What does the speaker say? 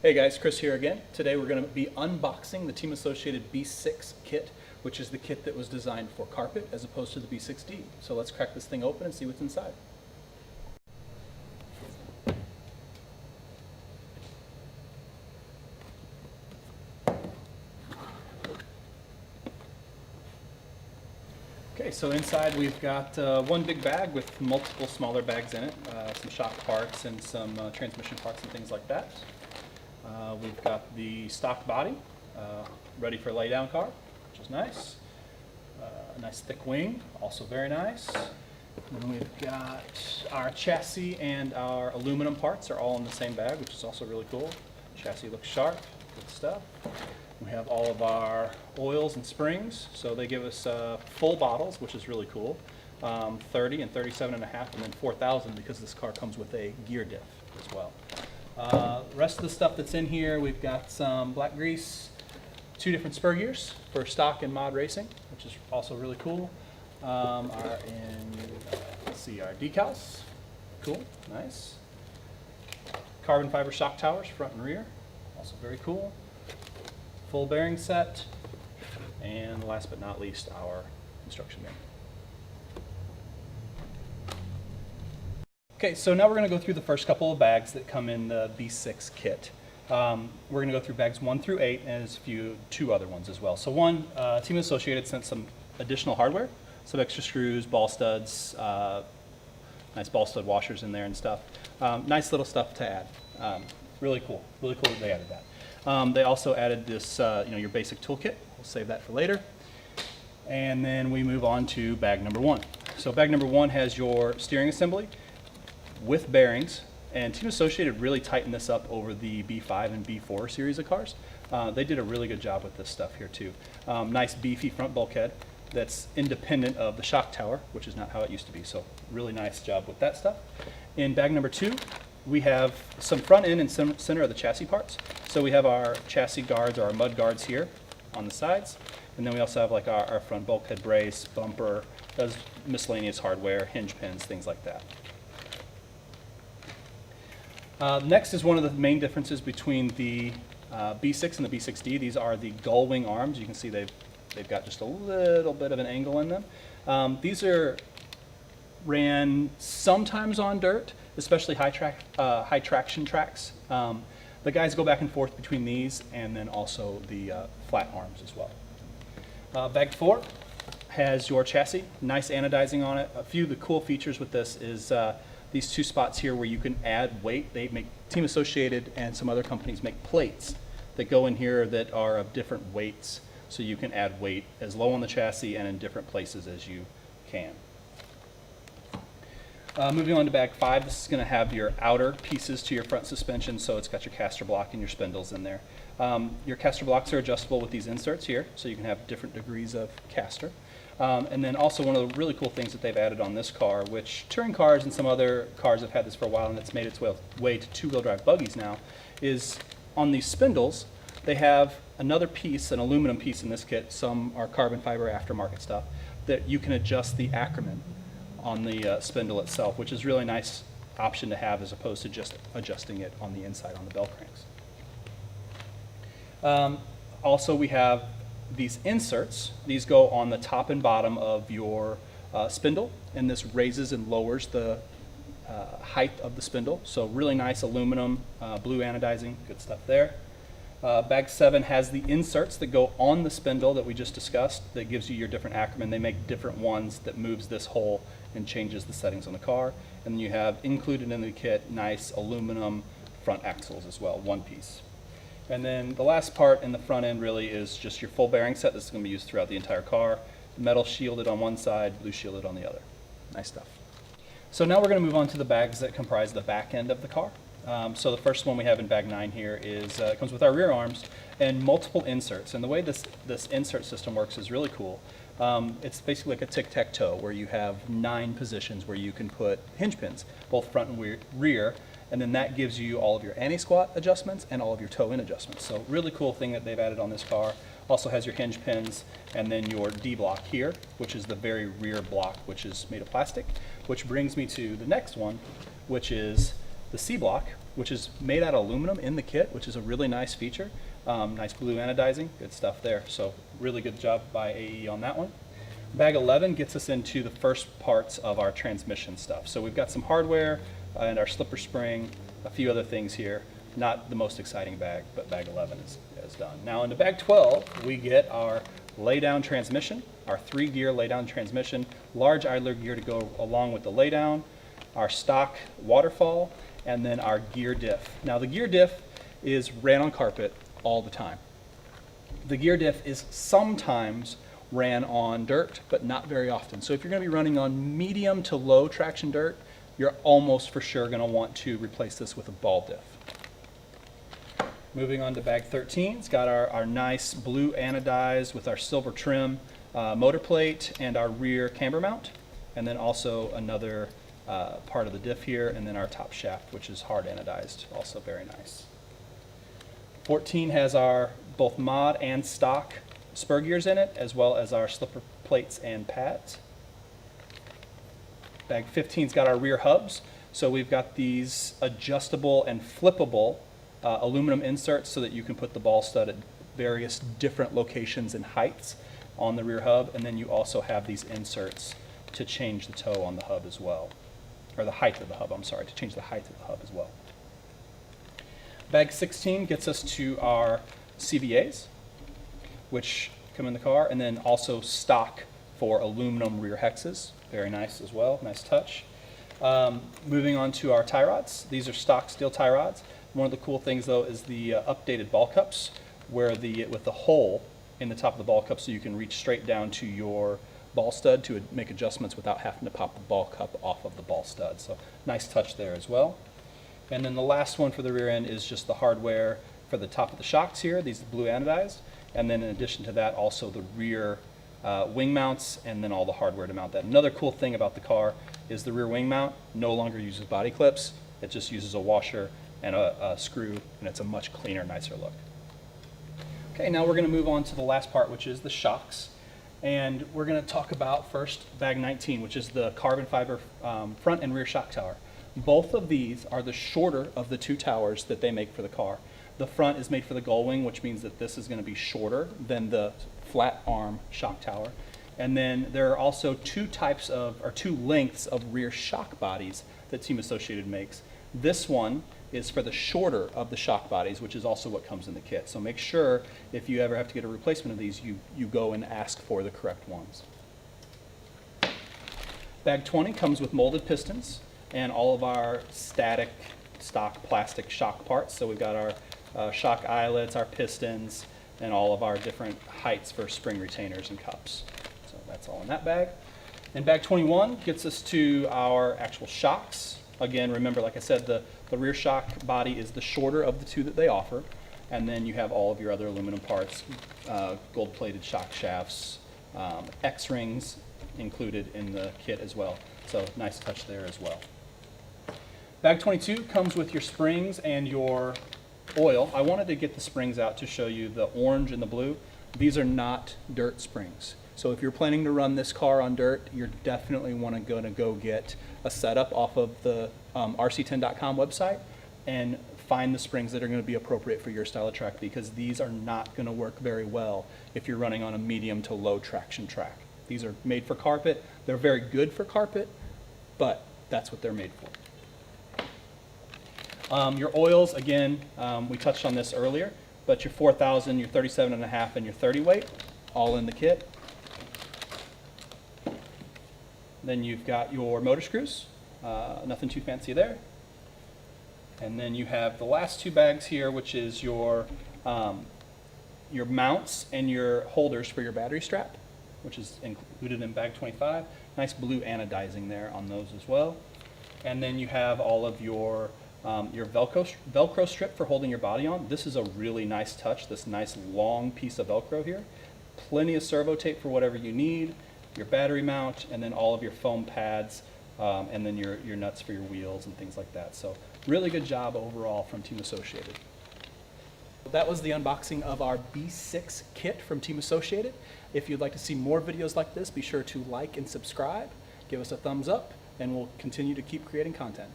Hey guys, Chris here again. Today we're going to be unboxing the Team Associated B6 kit, which is the kit that was designed for carpet as opposed to the B6D. So let's crack this thing open and see what's inside. Okay, so inside we've got one big bag with multiple smaller bags in it, some shock parts and some transmission parts and things like that. We've got the stock body ready for laydown car, which is nice. A nice thick wing, also very nice. And then we've got our chassis and our aluminum parts are all in the same bag, which is also really cool. Chassis looks sharp, good stuff. We have all of our oils and springs, so they give us full bottles, which is really cool. 30 and 37 and a half, and then 4,000 because this car comes with a gear diff as well. Rest of the stuff that's in here, we've got some black grease, 2 different spur gears for stock and mod racing, which is also really cool. Let's see, our decals, cool, nice. Carbon fiber shock towers, front and rear, also very cool. Full bearing set, and last but not least, our instruction manual. Okay, so now we're going to go through the first couple of bags that come in the B6 kit. We're going to go through bags 1 through 8, and there's two other ones as well. So one, Team Associated sent some additional hardware, some extra screws, ball studs, nice ball stud washers in there and stuff. Nice little stuff to add. Really cool that they added that. They also added this, your basic toolkit. We'll save that for later. And then we move on to bag number 1. So bag number 1 has your steering assembly with bearings, and Team Associated really tightened this up over the B5 and B4 series of cars. They did a really good job with this stuff here too. Nice beefy front bulkhead that's independent of the shock tower, which is not how it used to be. So really nice job with that stuff. In bag number 2, we have some front end and center of the chassis parts. So we have our chassis guards, or our mud guards here on the sides. And then we also have like our front bulkhead brace, bumper, those miscellaneous hardware, hinge pins, things like that. Next is one of the main differences between the B6 and the B6D. These are the Gull wing arms. You can see they've got just a little bit of an angle in them. These are ran sometimes on dirt, especially high traction tracks. The guys go back and forth between these and then also the flat arms as well. Bag 4 has your chassis, nice anodizing on it. A few of the cool features with this is these 2 spots here where you can add weight. They make, Team Associated and some other companies make plates that go in here that are of different weights, so you can add weight as low on the chassis and in different places as you can. Moving on to bag 5, this is going to have your outer pieces to your front suspension, so it's got your caster block and your spindles in there. Your caster blocks are adjustable with these inserts here, so you can have different degrees of caster. And then also one of the really cool things that they've added on this car, which touring cars and some other cars have had this for a while and it's made its way to 2-wheel drive buggies now, is on these spindles, they have another piece, an aluminum piece in this kit, some are carbon fiber aftermarket stuff, that you can adjust the acronym on the spindle itself, which is a really nice option to have as opposed to just adjusting it on the inside on the bell cranks. Also, we have these inserts. These go on the top and bottom of your spindle, and this raises and lowers the height of the spindle. So really nice aluminum, blue anodizing, good stuff there. Bag 7 has the inserts that go on the spindle that we just discussed that gives you your different acronym. They make different ones that moves this hole and changes the settings on the car. And then you have included in the kit nice aluminum front axles as well, 1 piece. And then the last part in the front end really is just your full bearing set. This is going to be used throughout the entire car. Metal shielded on one side, blue shielded on the other. Nice stuff. So now we're going to move on to the bags that comprise the back end of the car. So the first one we have in bag 9 here is comes with our rear arms and multiple inserts. And the way this insert system works is really cool. It's basically like a tic-tac-toe where you have 9 positions where you can put hinge pins, both front and rear, and then that gives you all of your anti-squat adjustments and all of your toe-in adjustments. So really cool thing that they've added on this car. Also has your hinge pins and then your D block here, which is the very rear block, which is made of plastic, which brings me to the next one, which is the C block, which is made out of aluminum in the kit, which is a really nice feature. Nice blue anodizing, good stuff there. So really good job by AE on that one. Bag 11 gets us into the first parts of our transmission stuff. So we've got some hardware and our slipper spring, a few other things here. Not the most exciting bag, but bag 11 is done. Now into bag 12, we get our laydown transmission, our 3-gear laydown transmission, large idler gear to go along with the laydown, our stock waterfall, and then our gear diff. Now the gear diff is ran on carpet all the time. The gear diff is sometimes ran on dirt, but not very often. So if you're going to be running on medium to low traction dirt, you're almost for sure going to want to replace this with a ball diff. Moving on to bag 13, it's got our nice blue anodized with our silver trim motor plate and our rear camber mount, and then also another part of the diff here, and then our top shaft, which is hard anodized, also very nice. 14 has our both mod and stock spur gears in it, as well as our slipper plates and pads. Bag 15's got our rear hubs, so we've got these adjustable and flippable aluminum inserts so that you can put the ball stud at various different locations and heights on the rear hub, and then you also have these inserts to change the toe on the hub as well, or the height of the hub, I'm sorry, to change the height of the hub as well. Bag 16 gets us to our CVAs, which come in the car, and then also stock for aluminum rear hexes. Very nice as well, nice touch. Moving on to our tie rods. These are stock steel tie rods. One of the cool things though is the updated ball cups, where with the hole in the top of the ball cup so you can reach straight down to your ball stud to make adjustments without having to pop the ball cup off of the ball stud. So nice touch there as well. And then the last one for the rear end is just the hardware for the top of the shocks here, these blue anodized. And then in addition to that, also the rear wing mounts, and then all the hardware to mount that. Another cool thing about the car is the rear wing mount no longer uses body clips. It just uses a washer and a screw, and it's a much cleaner, nicer look. Okay, now we're going to move on to the last part, which is the shocks. And we're going to talk about first bag 19, which is the carbon fiber front and rear shock tower. Both of these are the shorter of the two towers that they make for the car. The front is made for the gull wing, which means that this is going to be shorter than the flat arm shock tower. And then there are also two lengths of rear shock bodies that Team Associated makes. This one is for the shorter of the shock bodies, which is also what comes in the kit. So make sure if you ever have to get a replacement of these, you go and ask for the correct ones. Bag 20 comes with molded pistons and all of our static stock plastic shock parts. So we've got our shock eyelets, our pistons, and all of our different heights for spring retainers and cups. So that's all in that bag. And bag 21 gets us to our actual shocks. Again, remember, like I said, the rear shock body is the shorter of the two that they offer. And then you have all of your other aluminum parts, gold-plated shock shafts, X-rings included in the kit as well. So nice touch there as well. Bag 22 comes with your springs and your oil. I wanted to get the springs out to show you the orange and the blue. These are not dirt springs. So if you're planning to run this car on dirt, you're definitely want to go get a setup off of the rc10.com website and find the springs that are going to be appropriate for your style of track, because these are not going to work very well if you're running on a medium to low traction track. These are made for carpet. They're very good for carpet, but that's what they're made for. Your oils, again, we touched on this earlier, but your 4,000, your 37.5, and your 30 weight, all in the kit. Then you've got your motor screws, nothing too fancy there. And then you have the last two bags here, which is your mounts and your holders for your battery strap, which is included in bag 25. Nice blue anodizing there on those as well. And then you have all of your Velcro strip for holding your body on. This is a really nice touch, this nice long piece of Velcro here. Plenty of servo tape for whatever you need, your battery mount, and then all of your foam pads, and then your nuts for your wheels and things like that. So really good job overall from Team Associated. That was the unboxing of our B6 kit from Team Associated. If you'd like to see more videos like this, be sure to like and subscribe, give us a thumbs up, and we'll continue to keep creating content.